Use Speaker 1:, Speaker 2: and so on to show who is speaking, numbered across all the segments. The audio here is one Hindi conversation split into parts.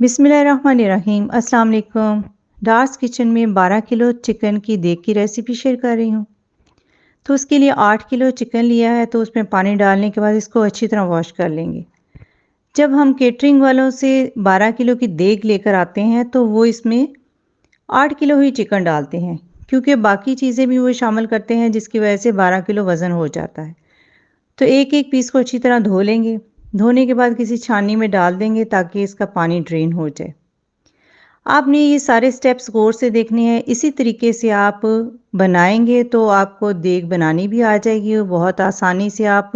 Speaker 1: बिस्मिल्लाहिर्रहमानिर्रहीम। अस्सलाम वालेकुम। डार्स किचन में 12 किलो चिकन की देग की रेसिपी शेयर कर रही हूँ। तो उसके लिए 8 किलो चिकन लिया है, तो उसमें पानी डालने के बाद इसको अच्छी तरह वॉश कर लेंगे। जब हम केटरिंग वालों से 12 किलो की देग लेकर आते हैं तो वो इसमें 8 किलो ही चिकन डालते हैं, क्योंकि बाकी चीज़ें भी वो शामिल करते हैं जिसकी वजह से 12 किलो वज़न हो जाता है। तो एक एक पीस को अच्छी तरह धो लेंगे। धोने के बाद किसी छाननी में डाल देंगे ताकि इसका पानी ड्रेन हो जाए। आपने ये सारे स्टेप्स गौर से देखने हैं। इसी तरीके से आप बनाएंगे तो आपको देग बनानी भी आ जाएगी और बहुत आसानी से आप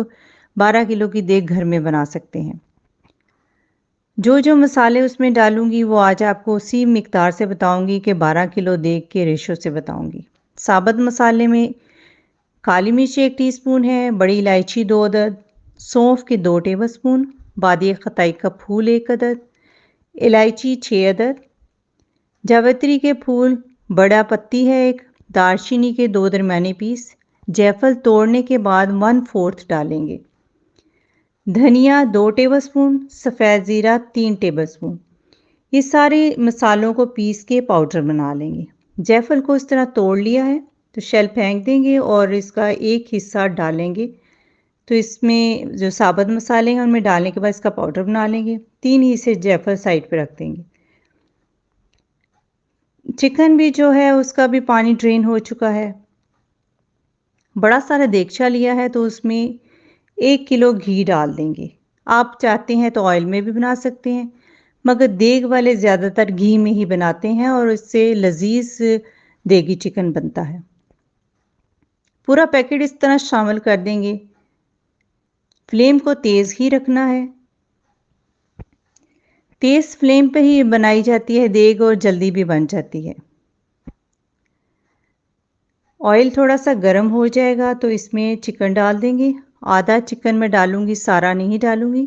Speaker 1: 12 किलो की देग घर में बना सकते हैं। जो जो मसाले उसमें डालूंगी वो आज आपको उसी मिकदार से बताऊंगी कि 12 किलो देग के रेशो से बताऊंगी। साबुत मसाले में काली मिर्च 1 टीस्पून है, बड़ी इलायची 2 अदद, सौंफ के 2 टेबलस्पून, बादिए खताई का फूल 1 अदद, इलायची 6 अदद, जावित्री के फूल बड़ा पत्ती है 1, दालचीनी के 2 दरमियाने पीस, जायफल तोड़ने के बाद 1/4 डालेंगे, धनिया 2 टेबलस्पून, सफ़ेद ज़ीरा 3 टेबलस्पून। ये सारे मसालों को पीस के पाउडर बना लेंगे। जायफल को इस तरह तोड़ लिया है तो शेल फेंक देंगे और इसका एक हिस्सा डालेंगे। तो इसमें जो साबुत मसाले हैं उनमें डालने के बाद इसका पाउडर बना लेंगे। 3 हिस्से जायफल साइड पे रख देंगे। चिकन भी जो है उसका भी पानी ड्रेन हो चुका है। बड़ा सारा देगचा लिया है तो उसमें 1 किलो घी डाल देंगे। आप चाहते हैं तो ऑयल में भी बना सकते हैं, मगर देग वाले ज़्यादातर घी में ही बनाते हैं और इससे लजीज देगी चिकन बनता है। पूरा पैकेट इस तरह शामिल कर देंगे। फ्लेम को तेज़ ही रखना है। तेज़ फ्लेम पे ही बनाई जाती है देग और जल्दी भी बन जाती है। ऑयल थोड़ा सा गर्म हो जाएगा तो इसमें चिकन डाल देंगे। आधा चिकन मैं डालूंगी, सारा नहीं डालूंगी।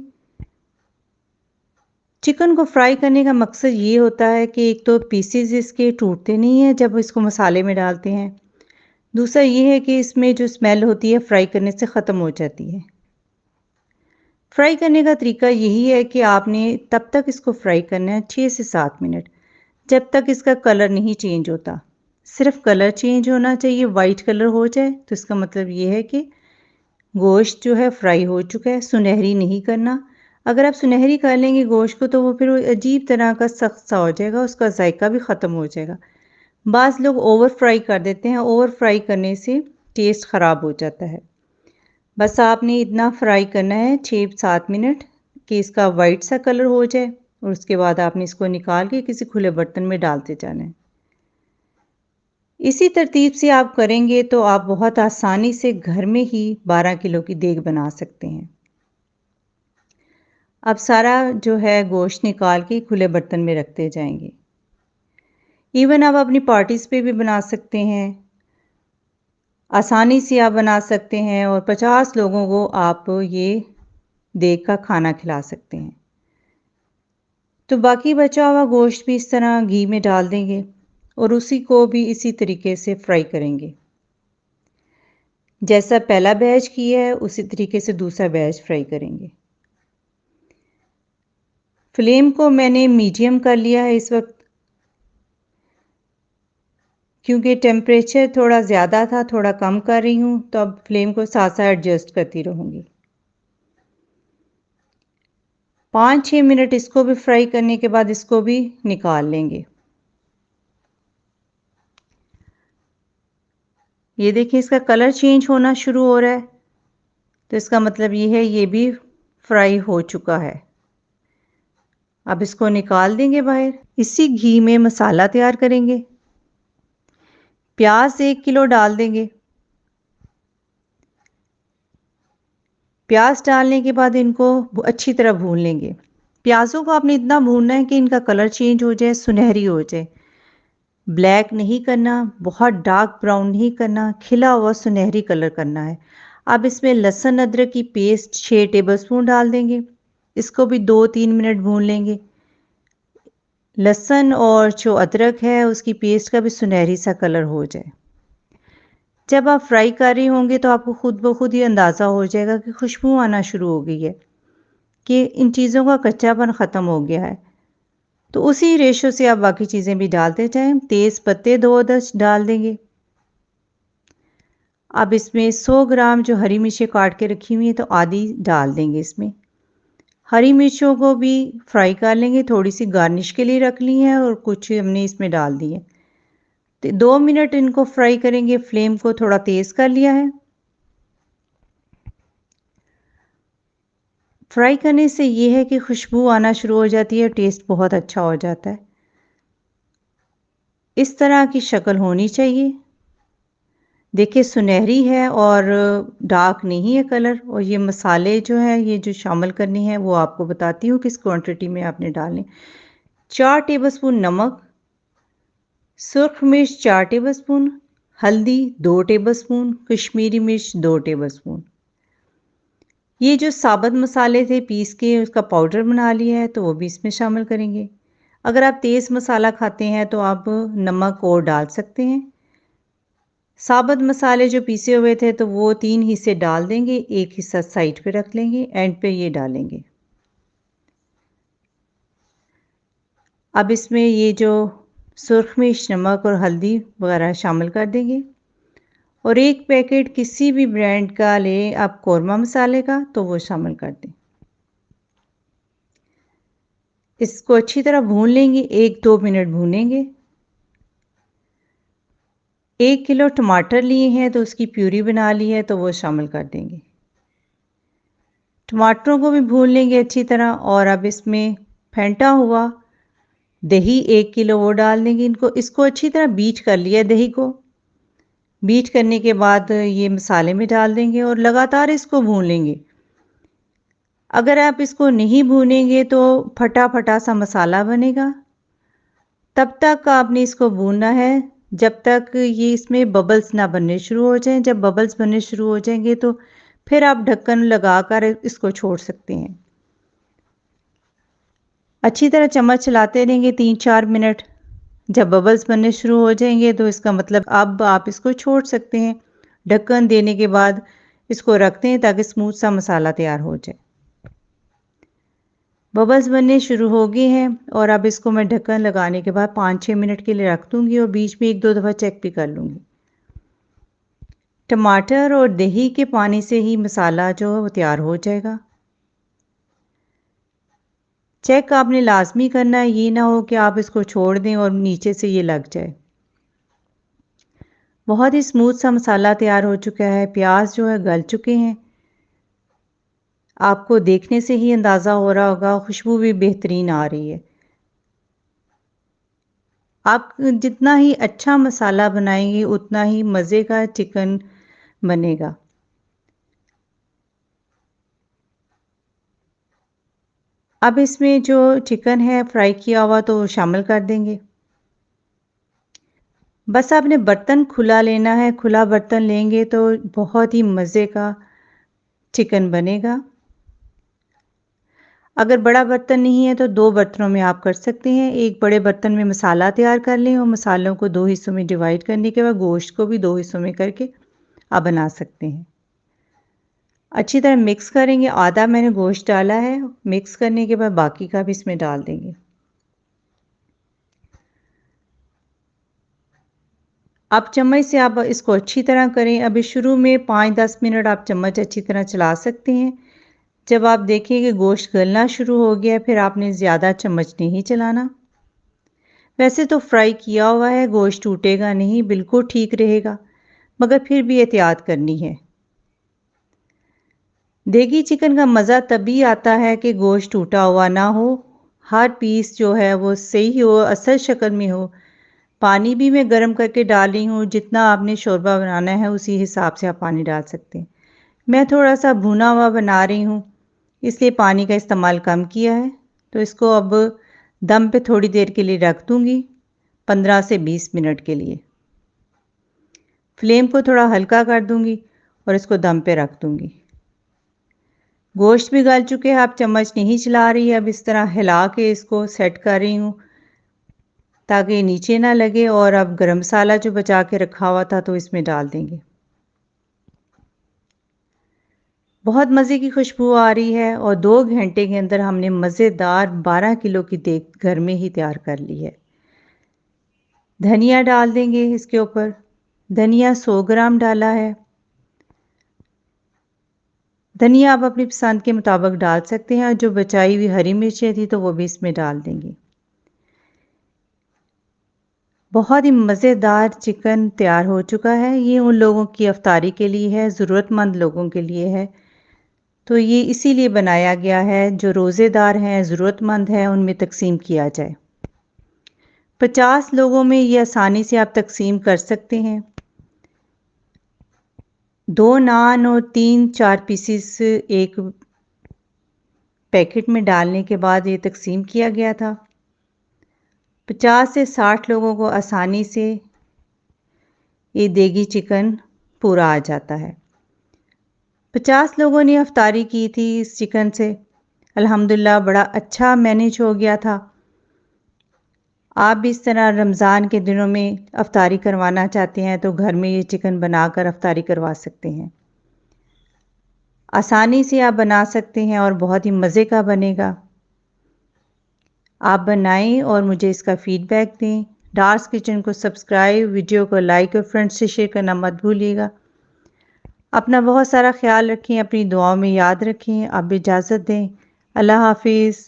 Speaker 1: चिकन को फ्राई करने का मकसद ये होता है कि एक तो पीसेस इसके टूटते नहीं हैं जब इसको मसाले में डालते हैं, दूसरा ये है कि इसमें जो स्मेल होती है फ्राई करने से ख़त्म हो जाती है। फ्राई करने का तरीका यही है कि आपने तब तक इसको फ्राई करना है 6 से 7 मिनट, जब तक इसका कलर नहीं चेंज होता। सिर्फ कलर चेंज होना चाहिए, वाइट कलर हो जाए तो इसका मतलब ये है कि गोश्त जो है फ्राई हो चुका है। सुनहरी नहीं करना। अगर आप सुनहरी कर लेंगे गोश्त को तो वो फिर अजीब तरह का सख्त सा हो जाएगा, उसका जायका भी ख़त्म हो जाएगा। बाज़ लोग ओवर फ्राई कर देते हैं, ओवर फ्राई करने से टेस्ट ख़राब हो जाता है। बस आपने इतना फ्राई करना है 6-7 मिनट कि इसका वाइट सा कलर हो जाए और उसके बाद आपने इसको निकाल के किसी खुले बर्तन में डालते जाना है। इसी तरतीब से आप करेंगे तो आप बहुत आसानी से घर में ही 12 किलो की देग बना सकते हैं। अब सारा जो है गोश्त निकाल के खुले बर्तन में रखते जाएंगे। इवन आप अपनी पार्टीज़ पे भी बना सकते हैं, आसानी से आप बना सकते हैं और 50 लोगों को आप ये देग का खाना खिला सकते हैं। तो बाकी बचा हुआ गोश्त भी इस तरह घी में डाल देंगे और उसी को भी इसी तरीके से फ्राई करेंगे। जैसा पहला बैच किया है उसी तरीके से दूसरा बैच फ्राई करेंगे। फ्लेम को मैंने मीडियम कर लिया है इस वक्त, क्योंकि टेम्परेचर थोड़ा ज़्यादा था, थोड़ा कम कर रही हूँ तो अब फ्लेम को साथ साथ एडजस्ट करती रहूँगी। 5-6 मिनट इसको भी फ्राई करने के बाद इसको भी निकाल लेंगे। ये देखिए इसका कलर चेंज होना शुरू हो रहा है, तो इसका मतलब ये है ये भी फ्राई हो चुका है। अब इसको निकाल देंगे बाहर। इसी घी में मसाला तैयार करेंगे। प्याज 1 किलो डाल देंगे। प्याज डालने के बाद इनको अच्छी तरह भून लेंगे। प्याज़ों को आपने इतना भूनना है कि इनका कलर चेंज हो जाए, सुनहरी हो जाए। ब्लैक नहीं करना, बहुत डार्क ब्राउन नहीं करना, खिला हुआ सुनहरी कलर करना है। अब इसमें लहसुन अदरक की पेस्ट 6 टेबलस्पून डाल देंगे। इसको भी 2-3 मिनट भून लेंगे। लहसुन और जो अदरक है उसकी पेस्ट का भी सुनहरी सा कलर हो जाए। जब आप फ्राई कर रहे होंगे तो आपको खुद ब खुद ही अंदाज़ा हो जाएगा कि खुशबू आना शुरू हो गई है, कि इन चीज़ों का कच्चापन ख़त्म हो गया है। तो उसी रेशो से आप बाकी चीज़ें भी डालते जाएँ। तेज़ पत्ते 2-10 डाल देंगे। अब इसमें 100 ग्राम जो हरी मिर्चें काट के रखी हुई हैं तो आधी डाल देंगे इसमें। हरी मिर्चों को भी फ्राई कर लेंगे, थोड़ी-सी गार्निश के लिए रख ली हैं और कुछ हमने इसमें डाल दी है। तो 2 मिनट इनको फ्राई करेंगे, फ्लेम को थोड़ा तेज़ कर लिया है। फ्राई करने से ये है कि खुशबू आना शुरू हो जाती है, टेस्ट बहुत अच्छा हो जाता है। इस तरह की शक्ल होनी चाहिए। देखिए सुनहरी है और डार्क नहीं है कलर। और ये मसाले जो हैं ये जो शामिल करने हैं वो आपको बताती हूँ किस क्वांटिटी में आपने डालने। 4 टेबलस्पून नमक, सुर्ख मिर्च 4 टेबलस्पून, हल्दी 2 टेबलस्पून, कश्मीरी मिर्च 2 टेबलस्पून। ये जो साबुत मसाले थे पीस के उसका पाउडर बना लिया है तो वो भी इसमें शामिल करेंगे। अगर आप तेज़ मसाला खाते हैं तो आप नमक और डाल सकते हैं। साबुत मसाले जो पीसे हुए थे तो वो 3 हिस्से डाल देंगे, एक हिस्सा साइड पे रख लेंगे, एंड पे ये डालेंगे। अब इसमें ये जो सुर्ख मिर्च, नमक और हल्दी वगैरह शामिल कर देंगे। और एक पैकेट किसी भी ब्रांड का लें आप कौरमा मसाले का तो वो शामिल कर दें। इसको अच्छी तरह भून लेंगे, 1-2 मिनट भूनेंगे। 1 किलो टमाटर लिए हैं तो उसकी प्यूरी बना ली है तो वो शामिल कर देंगे। टमाटरों को भी भून लेंगे अच्छी तरह। और अब इसमें फेंटा हुआ दही 1 किलो वो डाल देंगे। इसको अच्छी तरह बीट कर लिया दही को। बीट करने के बाद ये मसाले में डाल देंगे और लगातार इसको भून लेंगे। अगर आप इसको नहीं भूनेंगे तो फटा-फटा सा मसाला बनेगा। तब तक आपने इसको भूनना है जब तक ये इसमें बबल्स ना बनने शुरू हो जाएँ। जब बबल्स बनने शुरू हो जाएँगे तो फिर आप ढक्कन लगाकर इसको छोड़ सकते हैं। अच्छी तरह चम्मच चलाते रहेंगे 3-4 मिनट। जब बबल्स बनने शुरू हो जाएँगे तो इसका मतलब अब आप इसको छोड़ सकते हैं। ढक्कन देने के बाद इसको रखते हैं ताकि स्मूथ सा मसाला तैयार हो जाए। बबल्स बनने शुरू हो गए हैं और अब इसको मैं ढक्कन लगाने के बाद 5-6 मिनट के लिए रख दूँगी और बीच में 1-2 दफ़ा चेक भी कर लूँगी। टमाटर और दही के पानी से ही मसाला जो है वो तैयार हो जाएगा। चेक आपने लाज़मी करना है, ये ना हो कि आप इसको छोड़ दें और नीचे से ये लग जाए। बहुत ही स्मूथ सा मसाला तैयार हो चुका है, प्याज जो है गल चुके हैं। आपको देखने से ही अंदाज़ा हो रहा होगा, खुशबू भी बेहतरीन आ रही है। आप जितना ही अच्छा मसाला बनाएंगे उतना ही मज़े का चिकन बनेगा। अब इसमें जो चिकन है फ्राई किया हुआ तो शामिल कर देंगे। बस आपने बर्तन खुला लेना है, खुला बर्तन लेंगे तो बहुत ही मज़े का चिकन बनेगा। अगर बड़ा बर्तन नहीं है तो 2 बर्तनों में आप कर सकते हैं। एक बड़े बर्तन में मसाला तैयार कर लें और मसालों को 2 हिस्सों में डिवाइड करने के बाद गोश्त को भी 2 हिस्सों में करके आप बना सकते हैं। अच्छी तरह मिक्स करेंगे, आधा मैंने गोश्त डाला है, मिक्स करने के बाद बाकी का भी इसमें डाल देंगे। अब चम्मच से आप इसको अच्छी तरह करें। अभी शुरू में 5-10 मिनट आप चम्मच अच्छी तरह चला सकते हैं। जब आप देखें कि गोश्त गलना शुरू हो गया फिर आपने ज़्यादा चम्मच नहीं चलाना। वैसे तो फ्राई किया हुआ है, गोश्त टूटेगा नहीं, बिल्कुल ठीक रहेगा, मगर फिर भी एहतियात करनी है। देगी चिकन का मज़ा तभी आता है कि गोश्त टूटा हुआ ना हो, हर पीस जो है वो सही हो, असल शक्ल में हो। पानी भी मैं गर्म करके डाल रही हूँ, जितना आपने शोरबा बनाना है उसी हिसाब से आप पानी डाल सकते हैं। मैं थोड़ा-सा भुना हुआ बना रही हूँ, इसलिए पानी का इस्तेमाल कम किया है। तो इसको अब दम पे थोड़ी देर के लिए रख दूँगी, 15 से 20 मिनट के लिए। फ्लेम को थोड़ा हल्का कर दूँगी और इसको दम पे रख दूँगी। गोश्त भी गल चुके हैं, आप चम्मच नहीं चला रही है, अब इस तरह हिला के इसको सेट कर रही हूँ ताकि नीचे ना लगे। और अब गरम मसाला जो बचा के रखा हुआ था तो इसमें डाल देंगे। बहुत मज़े की खुशबू आ रही है और 2 घंटे के अंदर हमने मज़ेदार 12 किलो की देग घर में ही तैयार कर ली है। धनिया डाल देंगे इसके ऊपर। धनिया 100 ग्राम डाला है। धनिया आप अपनी पसंद के मुताबिक डाल सकते हैं। जो बचाई हुई हरी मिर्चें थी तो वो भी इसमें डाल देंगे। बहुत ही मज़ेदार चिकन तैयार हो चुका है। ये उन लोगों की अफ्तारी के लिए है, ज़रूरतमंद लोगों के लिए है। तो ये इसीलिए बनाया गया है, जो रोज़ेदार हैं, ज़रूरतमंद हैं, उनमें तकसीम किया जाए। 50 लोगों में ये आसानी से आप तकसीम कर सकते हैं। 2 नान और 3-4 पीसेस एक पैकेट में डालने के बाद ये तकसीम किया गया था। 50 से 60 लोगों को आसानी से ये देगी चिकन पूरा आ जाता है। 50 लोगों ने अफ्तारी की थी इस चिकन से। अल्हम्दुलिल्लाह बड़ा अच्छा मैनेज हो गया था। आप भी इस तरह रमज़ान के दिनों में अफ्तारी करवाना चाहते हैं तो घर में ये चिकन बनाकर अफ्तारी करवा सकते हैं। आसानी से आप बना सकते हैं और बहुत ही मज़े का बनेगा। आप बनाएं और मुझे इसका फ़ीडबैक दें। डार्स किचन को सब्सक्राइब, वीडियो को लाइक और फ्रेंड्स से शेयर करना मत भूलिएगा। अपना बहुत सारा ख्याल रखें, अपनी दुआओं में याद रखें। आप भी इजाज़त दें। अल्लाह हाफ़िज़।